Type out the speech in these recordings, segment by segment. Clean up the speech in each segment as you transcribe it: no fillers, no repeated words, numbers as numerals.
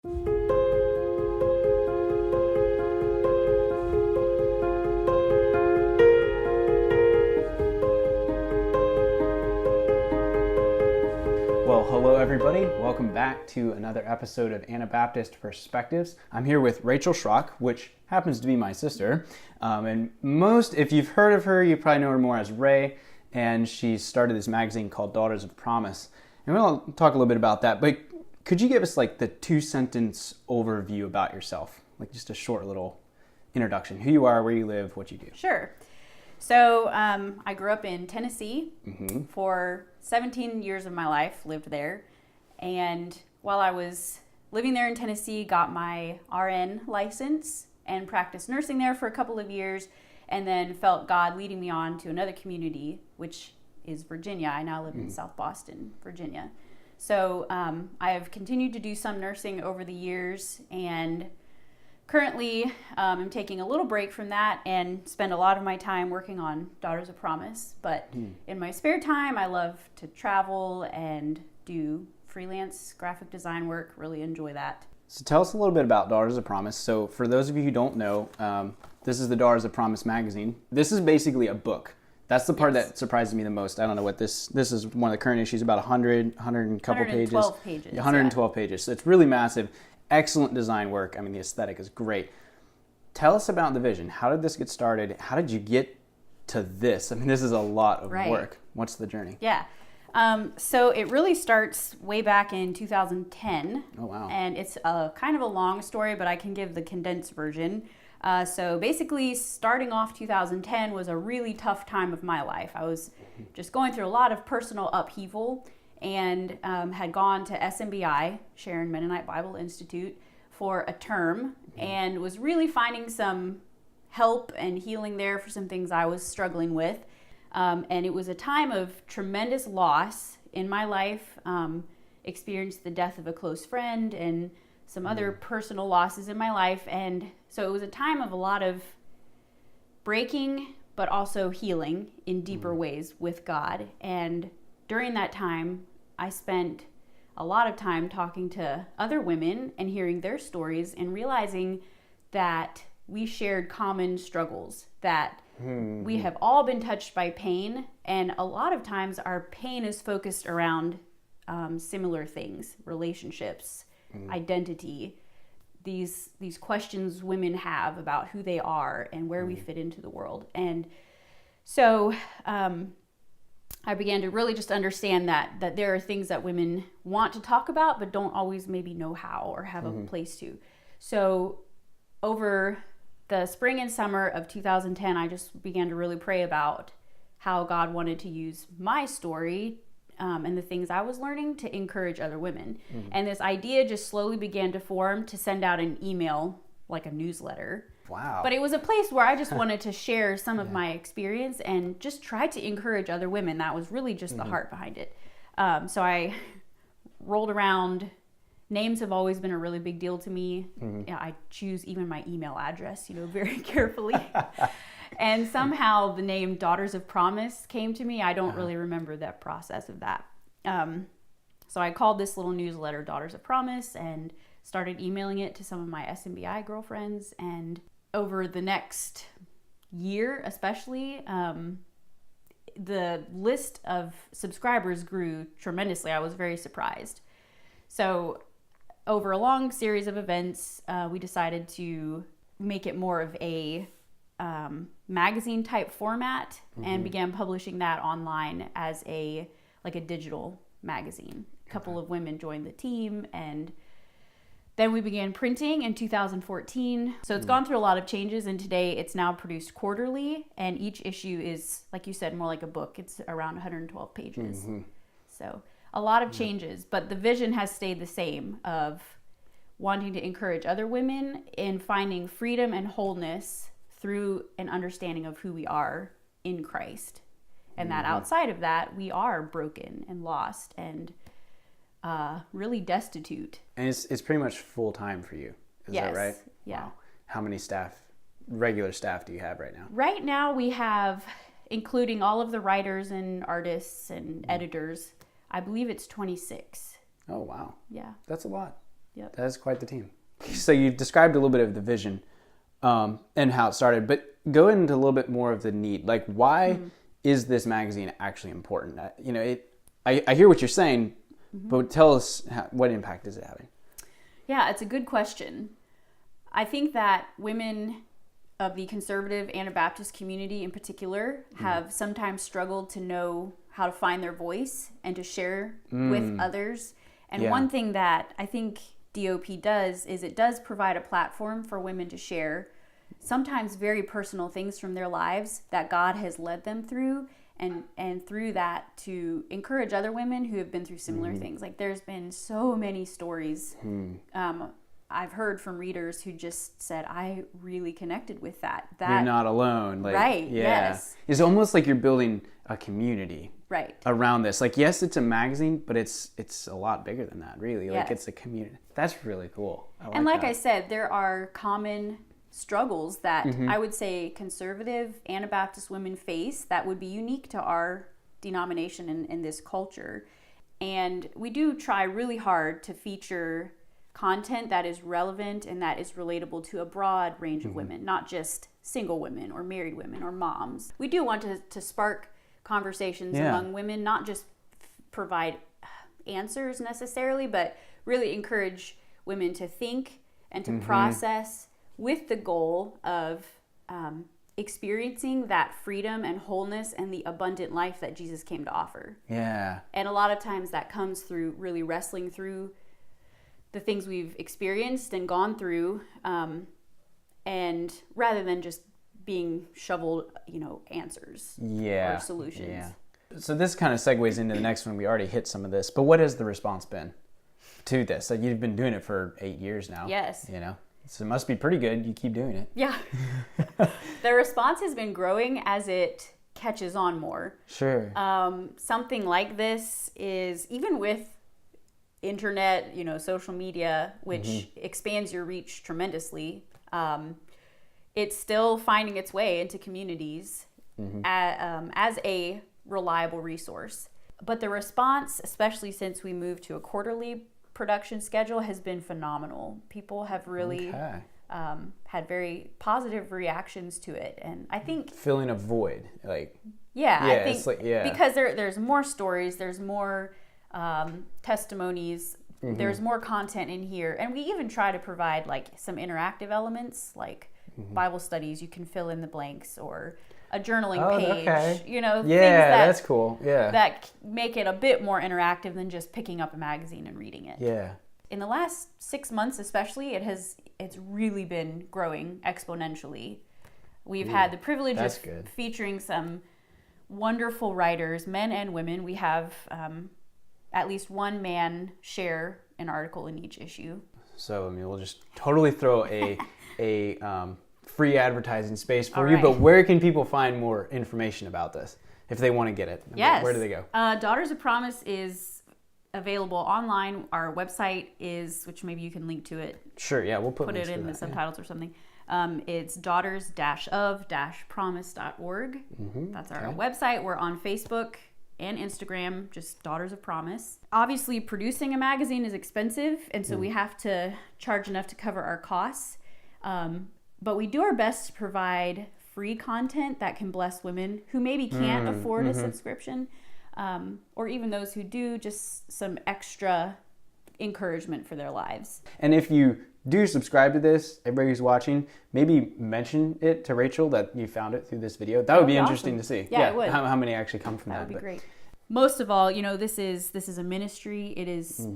Well, hello everybody. Welcome back to another episode of Anabaptist Perspectives. I'm here with Rachel Schrock, which happens to be my sister. If you've heard of her, you probably know her more as Ray, and she started this magazine called Daughters of Promise. And we'll talk a little bit about that, but could you give us like the 2-sentence overview about yourself? Like just a short little introduction. Who you are, where you live, what you do. Sure. So I grew up in Tennessee for 17 years of my life, lived there. And while I was living there in Tennessee, got my RN license and practiced nursing there for a couple of years, and then felt God leading me on to another community, which is Virginia. I now live in South Boston, Virginia. So I have continued to do some nursing over the years, and currently, I'm taking a little break from that and spend a lot of my time working on Daughters of Promise. But in my spare time, I love to travel and do freelance graphic design work. Really enjoy that. So tell us a little bit about Daughters of Promise. So for those of you who don't know, this is the Daughters of Promise magazine. This is basically a book. That's the part that surprises me the most. I don't know what this is one of the current issues, about 100 and a couple pages. 112 pages. 112 pages. So it's really massive. Excellent design work. I mean, the aesthetic is great. Tell us about the vision. How did this get started? How did you get to this? I mean, this is a lot of work. What's the journey? Yeah. So it really starts way back in 2010. Oh, wow. And it's a kind of a long story, but I can give the condensed version. So basically, starting off 2010 was a really tough time of my life. I was just going through a lot of personal upheaval, and had gone to SMBI, Sharon Mennonite Bible Institute, for a term, and was really finding some help and healing there for some things I was struggling with. And it was a time of tremendous loss in my life. Experienced the death of a close friend and some other personal losses in my life. And so it was a time of a lot of breaking, but also healing in deeper ways with God. And during that time, I spent a lot of time talking to other women and hearing their stories and realizing that we shared common struggles, that we have all been touched by pain, and a lot of times our pain is focused around similar things: relationships, identity, these questions women have about who they are and where we fit into the world. And so I began to really just understand that there are things that women want to talk about, but don't always maybe know how or have a place to. So over the spring and summer of 2010, I just began to really pray about how God wanted to use my story and the things I was learning to encourage other women. And this idea just slowly began to form to send out an email, like a newsletter. Wow. But it was a place where I just wanted to share some of my experience and just try to encourage other women. That was really just the heart behind it. So I rolled around. Names have always been a really big deal to me. Yeah, I choose even my email address, very carefully. And somehow the name Daughters of Promise came to me. I don't really remember that process of that. So I called this little newsletter Daughters of Promise and started emailing it to some of my SMBI girlfriends. And over the next year, especially, the list of subscribers grew tremendously. I was very surprised. So over a long series of events, we decided to make it more of a magazine type format and began publishing that online as a digital magazine. A couple of women joined the team, and then we began printing in 2014. So it's gone through a lot of changes, and today it's now produced quarterly, and each issue is, like you said, more like a book. It's around 112 pages. So a lot of changes, but the vision has stayed the same of wanting to encourage other women in finding freedom and wholeness through an understanding of who we are in Christ. And that outside of that, we are broken and lost and really destitute. And it's pretty much full time for you. Is that right? Yeah. Wow. How many regular staff do you have right now? Right now we have, including all of the writers and artists and editors, I believe it's 26. Oh, wow. Yeah. That's a lot. Yep. That is quite the team. So you described a little bit of the vision and how it started, but go into a little bit more of the need. Like, why is this magazine actually important? I hear what you're saying, but tell us what impact is it having? Yeah, it's a good question. I think that women of the conservative Anabaptist community in particular have sometimes struggled to know how to find their voice and to share with others. And one thing that I think DOP does is it does provide a platform for women to share sometimes very personal things from their lives that God has led them through, and through that to encourage other women who have been through similar things. Like, there's been so many stories I've heard from readers who just said, I really connected with that. You're not alone. Like, right, yes. It's almost like you're building a community right around this. Like, yes, it's a magazine, but it's a lot bigger than that, really. Like, yes. it's a community. That's really cool. I said, there are common struggles that I would say conservative Anabaptist women face that would be unique to our denomination in this culture. And we do try really hard to feature content that is relevant and that is relatable to a broad range of women, not just single women or married women or moms. We do want to spark conversations among women, not just provide answers necessarily, but really encourage women to think and to process with the goal of experiencing that freedom and wholeness and the abundant life that Jesus came to offer. Yeah. And a lot of times that comes through really wrestling through the things we've experienced and gone through, and rather than just being shoveled, answers or solutions. Yeah. So this kind of segues into the next one. We already hit some of this, but what has the response been to this? Like, you've been doing it for 8 years now. Yes. So it must be pretty good. You keep doing it. Yeah. The response has been growing as it catches on more. Sure. Something like this is, even with internet, social media, which expands your reach tremendously, it's still finding its way into communities as a reliable resource. But the response, especially since we moved to a quarterly production schedule, has been phenomenal. People have really had very positive reactions to it, and I think filling a void, I think because there's more stories, there's more testimonies, there's more content in here, and we even try to provide like some interactive elements, like Bible studies. You can fill in the blanks, or a journaling page. Okay. Things that's cool. Yeah, that make it a bit more interactive than just picking up a magazine and reading it. Yeah. In the last 6 months, especially, it's really been growing exponentially. We've had the privilege of featuring some wonderful writers, men and women. We have at least one man share an article in each issue. So, we'll just totally throw a free advertising space for you, right. But where can people find more information about this if they want to get it? Yes. Where do they go? Daughters of Promise is available online. Our website is, which maybe you can link to it. Sure, yeah, we'll put it in the subtitles or something. It's daughters-of-promise.org. That's our website. We're on Facebook and Instagram, just Daughters of Promise. Obviously, producing a magazine is expensive, and so we have to charge enough to cover our costs. But we do our best to provide free content that can bless women who maybe can't afford a subscription, or even those who do, just some extra encouragement for their lives. And if you do subscribe to this, everybody who's watching, maybe mention it to Rachel that you found it through this video. That would be interesting to see. Yeah, it would. How many actually come from that. That would be great. Most of all, this is a ministry. It is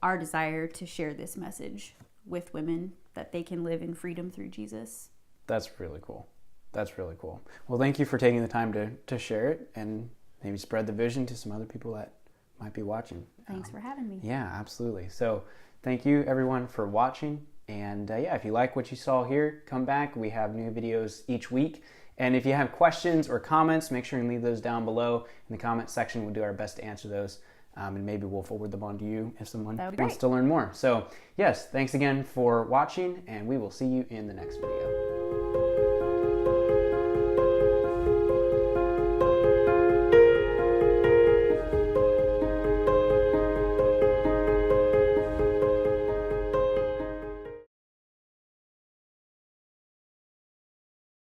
our desire to share this message with women, that they can live in freedom through Jesus. That's really cool. Well, thank you for taking the time to share it and maybe spread the vision to some other people that might be watching. Thanks for having me. Yeah, absolutely. So thank you everyone for watching. And if you like what you saw here, come back. We have new videos each week. And if you have questions or comments, make sure you leave those down below in the comment section. We'll do our best to answer those. And maybe we'll forward them on to you if someone wants to learn more. So yes, thanks again for watching, and we will see you in the next video.